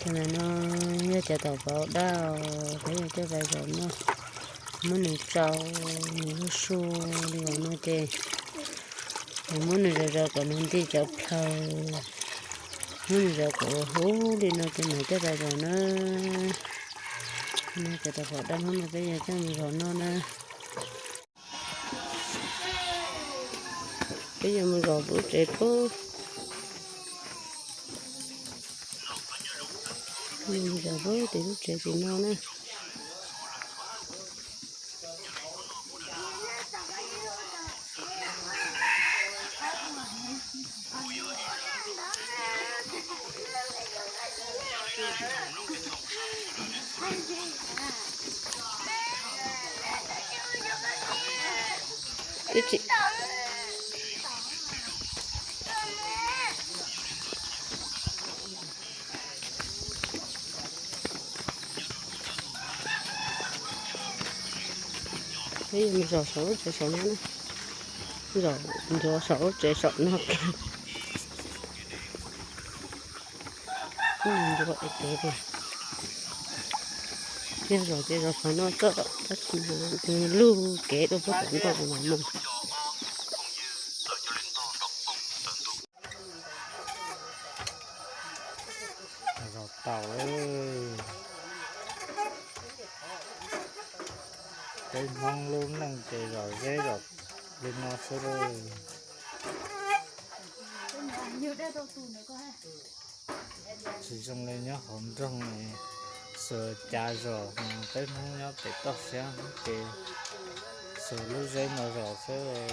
cho nên nó nhớ cho tàu vào đào thấy cho vài rồi nó muốn này trâu nó su đi vào nó chơi muốn này ra còn muốn đi chợ phao muốn này ra cổ hú đi nó cho này cho vài rồi nó cho tàu vào đào muốn này bây giờ cho mình rồi nó nè bây giờ mình gọi bữa trẻ phố mình giờ với thì lúc trẻ thì nó nè chị bây giờ mình rò sổ chạy sổ nó nè rò sổ chạy sổ nó mình gọi để đi nhưng rồi chạy sổ nó có tất lưu kể đâu có tưởng đâu mà mình rò tàu ơi cái mong luôn năng chạy rồi ghế rồi lên nó sẽ rồi chỉ trong này nhá hồn trong này sờ cha rồi tới nó nhá để tóc sáng để sờ lúc dây mà rồi sẽ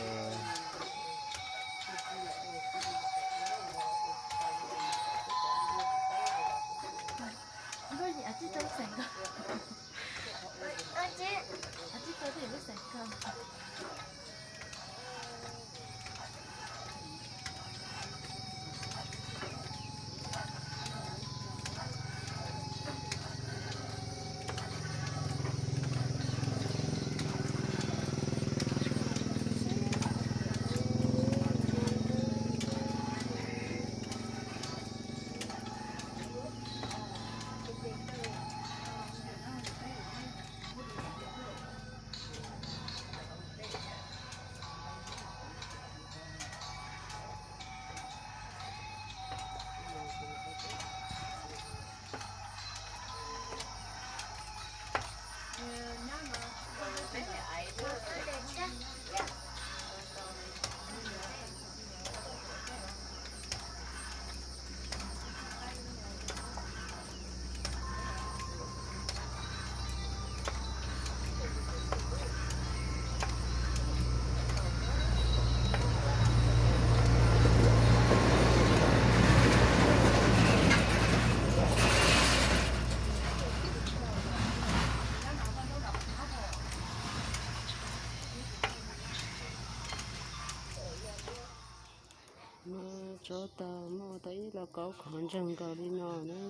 cho tao mà thấy là có con rừng cầu đi nó nữa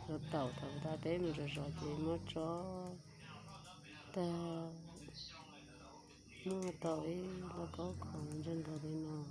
cho tàu ta thấy mình rồi thì mà cho ta mà tao ấy là có con rừng cầu đi nó